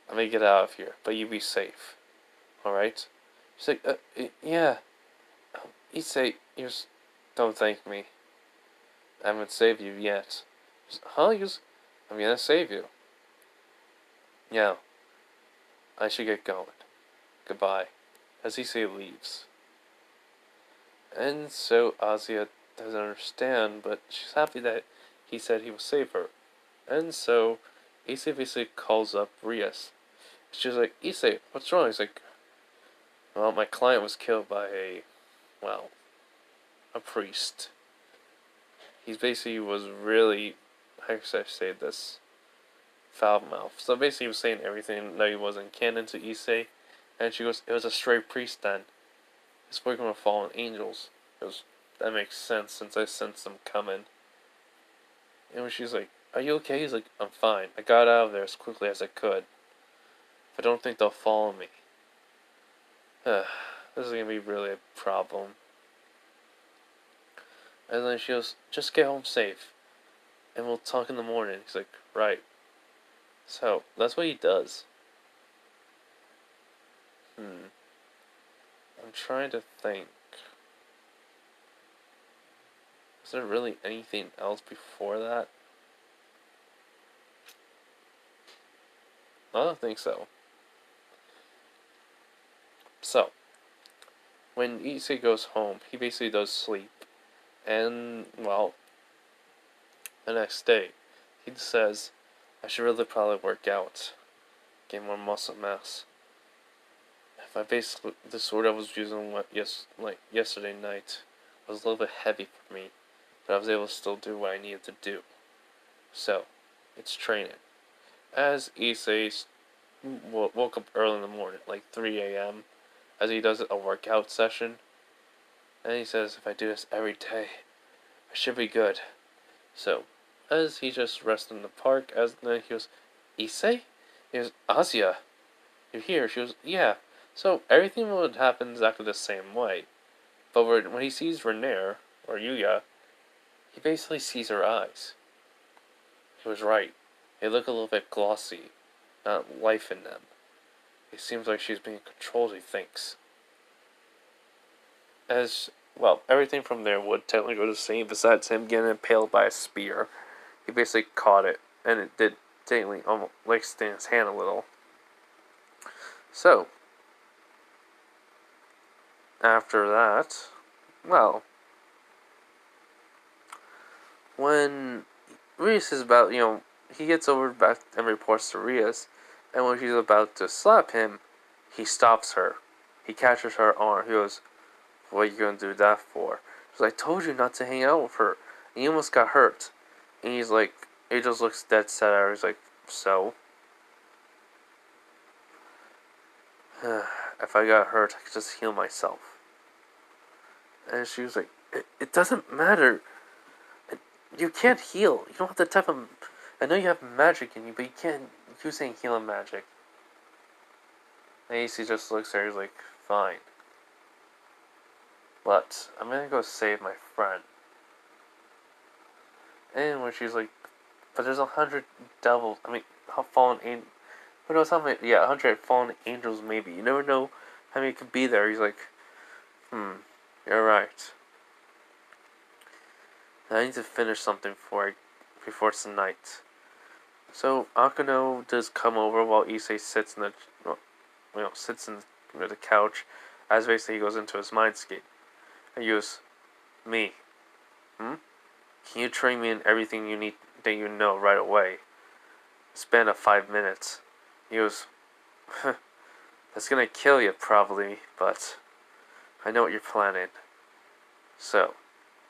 I'm gonna get out of here, but you be safe. Alright? She's like, yeah. He'd say, don't thank me. I haven't saved you yet. Huh? He goes, I'm gonna save you. Yeah, I should get going. Goodbye. As Issei leaves. And so Azia doesn't understand, but she's happy that he said he will save her. And so Issei basically calls up Rias. She's like, Issei, what's wrong? He's like, well, my client was killed by a priest. He basically was really, how should I say this, foul mouth. So basically he was saying everything that he wasn't canon to Issei. And she goes, it was a stray priest then. He's working with fallen angels. Goes, that makes sense since I sensed them coming. And when she's like, are you okay? He's like, I'm fine. I got out of there as quickly as I could. I don't think they'll follow me. This is gonna be really a problem. And then she goes, just get home safe. And we'll talk in the morning. He's like, right. So, that's what he does. I'm trying to think. Is there really anything else before that? I don't think so. So, when Issei goes home, he basically does sleep. And, well, the next day, he says, I should really probably work out. Get more muscle mass. If I basically, the sword I was using yesterday night was a little bit heavy for me, but I was able to still do what I needed to do. So, it's training. As Issei woke up early in the morning, like 3 a.m., as he does a workout session, and he says, if I do this every day, I should be good. So, as he just rests in the park, then he goes, Issei? He goes, Azia, you're here. She goes, yeah. So, everything would happen exactly the same way. But when he sees Renair, or Yuya, he basically sees her eyes. He was right. They look a little bit glossy, not life in them. It seems like she's being controlled, he thinks. Everything from there would technically go the same, besides him getting impaled by a spear. He basically caught it, and it did technically almost like sting his hand a little. So, after that, when Rias is about, he gets over back and reports to Rias, and when she's about to slap him, he stops her. He catches her arm. He goes, what are you going to do that for? She's like, I told you not to hang out with her. And you almost got hurt. And he's like, he just looks dead set at her. He's like, so? If I got hurt, I could just heal myself. And she was like, it doesn't matter. You can't heal. You don't have the type of... I know you have magic in you, but you can't... You saying healing magic. And AC just looks at her. He's like, fine. But I'm gonna go save my friend. And when she's like, but there's 100 devils. Fallen angels. Who knows how many? Yeah, 100 fallen angels maybe. You never know how many could be there. He's like, you're right. I need to finish something before tonight. So Akano does come over while Issei sits in the couch, as basically he goes into his mindscape. And he goes, me, Can you train me in everything you need that you know right away? Span of 5 minutes. He goes, that's gonna kill you probably, but I know what you're planning. So,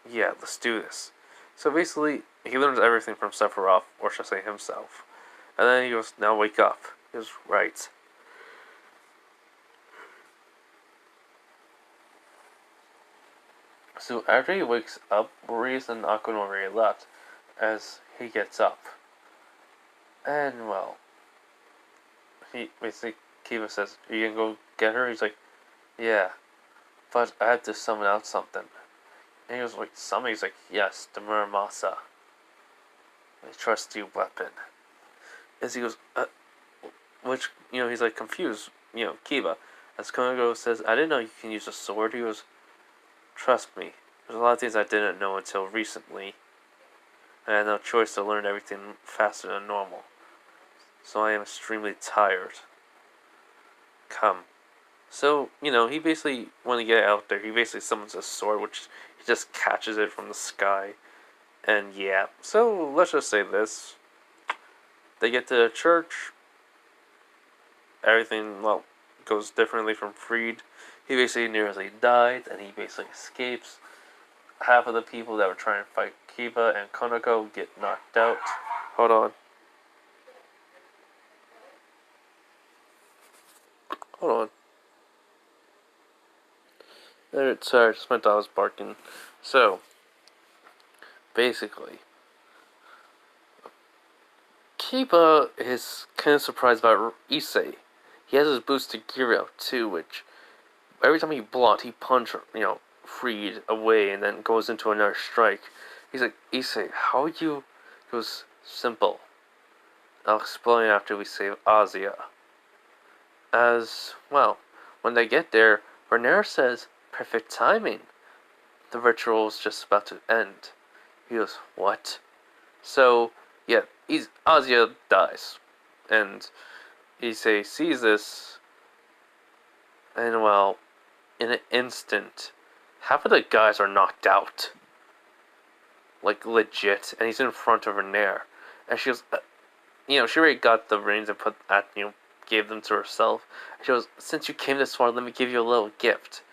yeah, let's do this. So basically, he learns everything from Sephiroth, or should I say himself. And then he goes, now wake up. He goes, right. So after he wakes up, Rias and Akano already left, as he gets up. And, he basically, Kiba says, are you gonna go get her? He's like, yeah, but I have to summon out something. And he goes, like, summon? He's like, yes, the Muramasa. My trusty weapon. As he goes, he's like confused, Kiba. As Konogo says, I didn't know you can use a sword. He goes, trust me, there's a lot of things I didn't know until recently. And I had no choice to learn everything faster than normal. so I am extremely tired. Come. So, he basically, when he get out there, he basically summons a sword, which he just catches it from the sky. And yeah, so let's just say this. They get to the church, everything, goes differently from Freed. He basically nearly died, and he basically escapes. Half of the people that were trying to fight Kiba and Konako get knocked out. Hold on. Hold on. Sorry, just my dog was barking. So, basically, Kiba is kind of surprised about Issei. He has his boosted gear out too, which every time he blocked, he punched, Freed away and then goes into another strike. He's like, Issei, how are you? It was simple. I'll explain after we save Azia. As well, when they get there, Renner says, perfect timing. The ritual is just about to end. He goes, what? So, yeah, Azia dies. And Issei sees this, and well, in an instant, half of the guys are knocked out. Like, legit. And he's in front of Renner. And she goes, she already got the rings and gave them to herself. She goes, since you came this far, let me give you a little gift.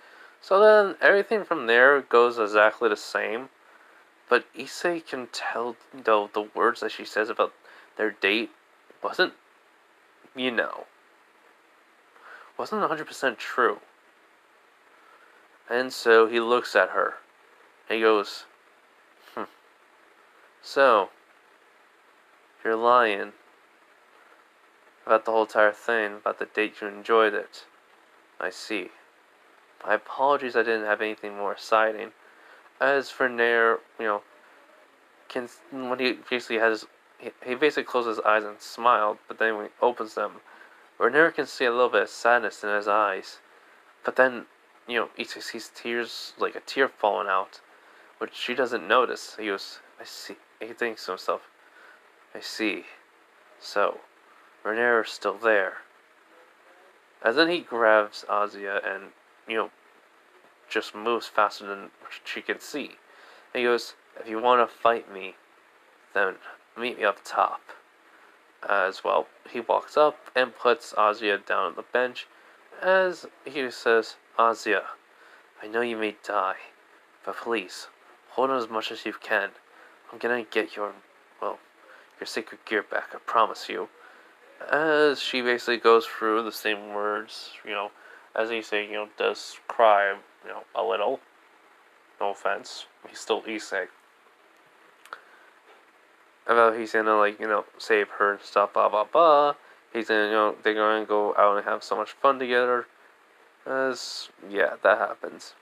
So then, everything from there goes exactly the same. But Issei can tell, though, the words that she says about their date wasn't 100% true. And so he looks at her, and he goes, so, you're lying about the whole entire thing, about the date you enjoyed it. I see. My apologies I didn't have anything more exciting. As for Nair, when he basically he basically closed his eyes and smiled, but then when he opens them, Nair can see a little bit of sadness in his eyes. But then, he sees tears, like a tear falling out, which she doesn't notice. He goes, I see. He thinks to himself, I see. So, Renner is still there. And then he grabs Azia and, just moves faster than she can see. And he goes, if you want to fight me, then meet me up top. As well, he walks up and puts Azia down on the bench as he says, Azia, I know you may die, but please, hold on as much as you can. I'm gonna get your sacred gear back, I promise you. As she basically goes through the same words, as Issei, does cry, a little. No offense. He's still Issei. About he's gonna, save her and stuff, blah, blah, blah. He's gonna, they're gonna go out and have so much fun together. Yeah, that happens.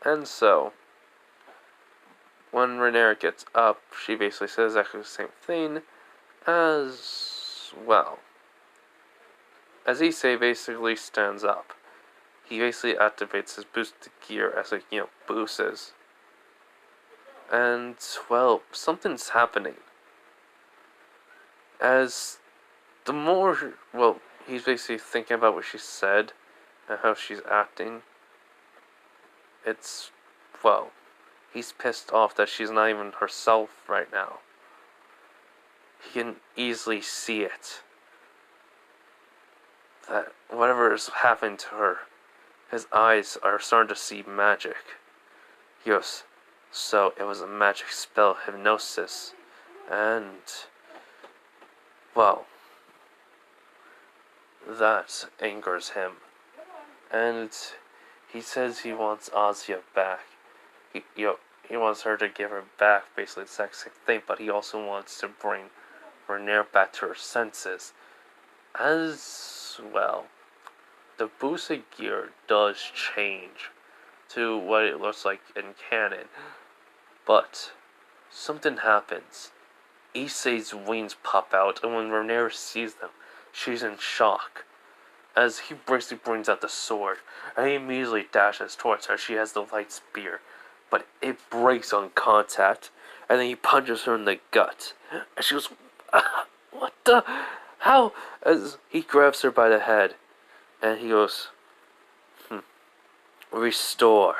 And so, when Renner gets up, she basically says exactly the same thing as well. As Issei basically stands up, he basically activates his boosted gear as boosts. And, well, something's happening. As the more, he's basically thinking about what she said and how she's acting. It's, he's pissed off that she's not even herself right now. He can easily see it. That whatever is happening to her, his eyes are starting to see magic. He goes, so it was a magic spell, hypnosis. And, that angers him. And he says he wants Azia back. He wants her to give her back basically the exact same thing, but he also wants to bring Renner back to her senses. As well, the boosted gear does change to what it looks like in canon, but something happens. Issei's wings pop out, and when Renner sees them, she's in shock. As he basically brings out the sword, and he immediately dashes towards her. She has the light spear, but it breaks on contact, and then he punches her in the gut. And she goes, what the? How? As he grabs her by the head, and he goes, restore.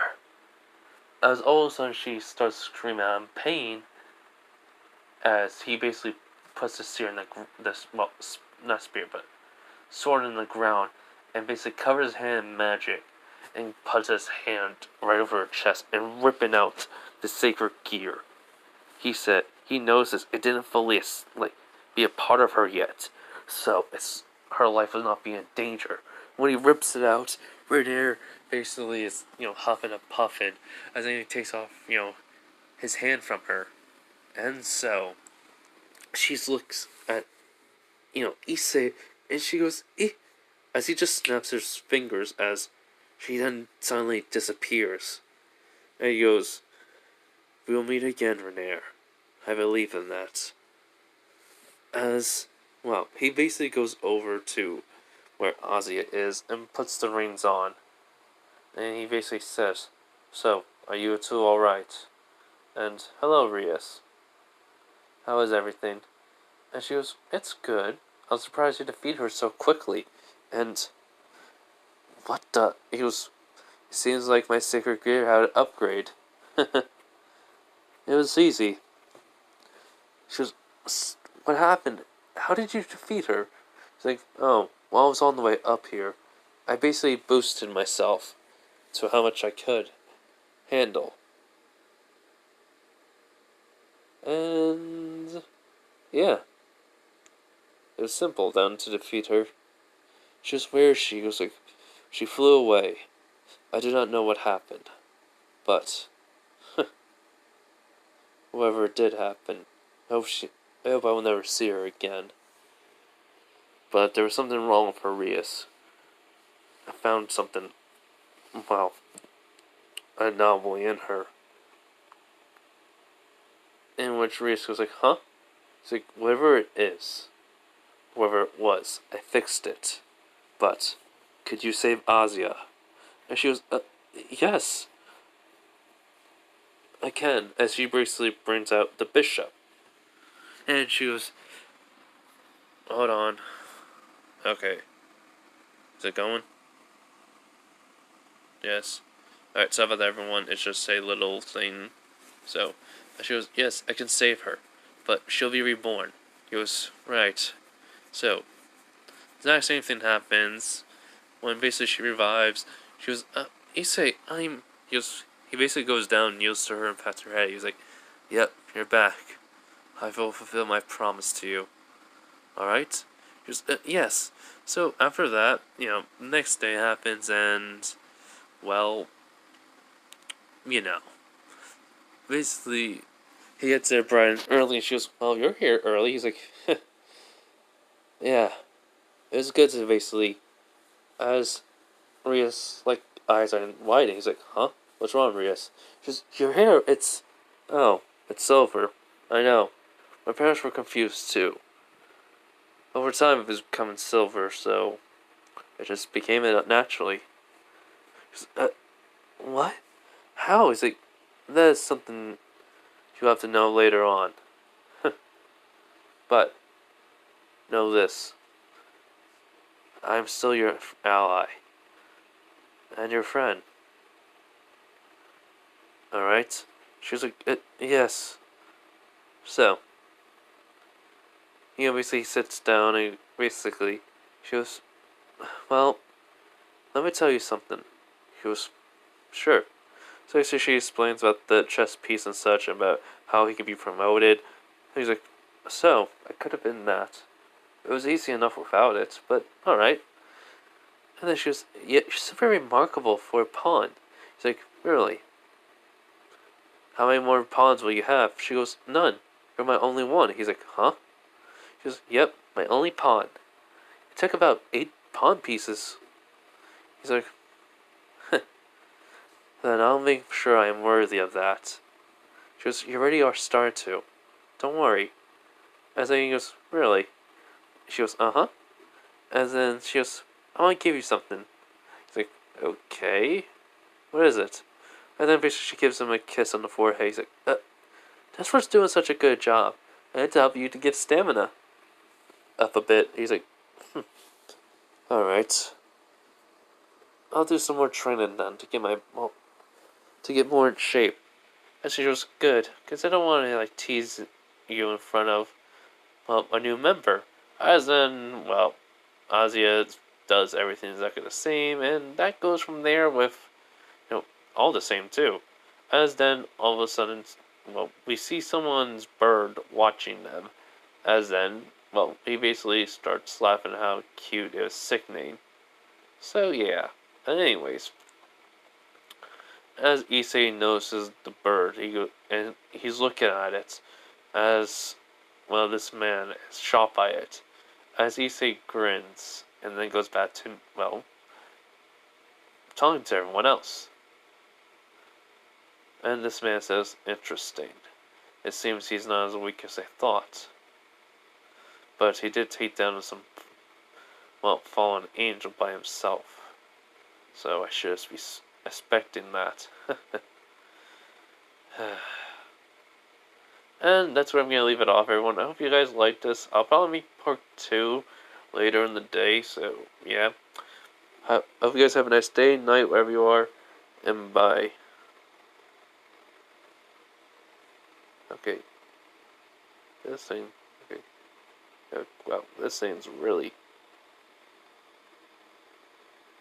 As all of a sudden she starts screaming out in pain, as he basically puts the spear in not spear, but sword in the ground, and basically covers his hand in magic, and puts his hand right over her chest and ripping out the sacred gear. He said he knows this. It didn't fully be a part of her yet, so her life will not be in danger. When he rips it out, Renair basically is huffing and puffing as then he takes off his hand from her, and so she looks at Issei, and she goes as he just snaps his fingers as she then suddenly disappears. And he goes, "We'll meet again, Renair. I believe in that." He basically goes over to where Ozzy is and puts the reins on. And he basically says, "So, are you two alright? And, hello, Rias. How is everything?" And she goes, "It's good. I was surprised you defeated her so quickly. And, what the?" He goes, "It seems like my sacred gear had an upgrade." It was easy. She goes, "What happened? How did you defeat her?" He's like, "Oh, while I was on the way up here, I basically boosted myself to how much I could handle. And yeah, it was simple then to defeat her." She goes, "Where is she?" He goes like, "She flew away. I do not know what happened. But whatever did happen, I hope I will never see her again. But there was something wrong with her, Rias. I found something, anomaly in her." In which Rias goes like, "Huh?" He's like, "Whatever it is, whatever it was, I fixed it. But could you save Asia?" And she goes, "Yes, I can." As she basically brings out the bishop. And she goes, "Hold on. Okay. Is it going?" "Yes." Alright, sorry about that, everyone. It's just a little thing. So, she goes, "Yes, I can save her. But she'll be reborn." He goes, "Right." So, the exact same thing happens when basically she revives. She goes, "Issei, he basically goes down, kneels to her, and pats her head. He's like, "Yep, you're back. I will fulfill my promise to you. Alright?" She goes, "Yes." So, after that, the next day happens, and, well, basically, he gets there bright and early, and she goes, "Well, you're here early." He's like, "Yeah, it was good to basically," as Rias, eyes are widening. He's like, "Huh? What's wrong, Rias?" She goes, "Your hair, it's silver. I know. My parents were confused, too. Over time, it was becoming silver, so it just became it naturally." She goes, "What? How?" He's like, "That is something you have to know later on. But know this. I'm still your ally. And your friend. Alright?" She was like, "Yes." So, he obviously sits down and basically, she goes, "Well, let me tell you something." He goes, "Sure." So she explains about the chess piece and such, about how he could be promoted. And he's like, "So, I could have been that. It was easy enough without it, but alright." And then she goes, "Yeah, she's very remarkable for a pawn." He's like, "Really? How many more pawns will you have?" She goes, "None. You're my only one." He's like, "Huh?" She goes, "Yep, my only pawn. It took about 8 pawn pieces." He's like, "Then I'll make sure I am worthy of that." She goes, "You already are starting to. Don't worry." And then he goes, "Really?" She goes, "Uh-huh." And then she goes, "I want to give you something." He's like, "Okay. What is it?" And then basically she gives him a kiss on the forehead. He's like, "That's for doing such a good job. I had to help you to get stamina." up a bit. He's like, alright. I'll do some more training then to get to get more in shape. And she goes, good, because I don't want to like tease you in front of a new member. As then, Azia does everything exactly the same, and that goes from there with all the same too. As then all of a sudden, we see someone's bird watching them. As then, he basically starts laughing at how cute it was sickening. So yeah. And anyways, as Issei notices the bird, and he's looking at it as this man is shocked by it. As Issei grins and then goes back to talking to everyone else. And this man says, interesting. It seems he's not as weak as I thought. But he did take down some fallen angel by himself. So I should be expecting that. And that's where I'm going to leave it off, everyone. I hope you guys liked this. I'll probably make part 2 later in the day, so yeah. Hope you guys have a nice day, night, wherever you are, and bye. Okay. This thing, okay. Wow, this thing's really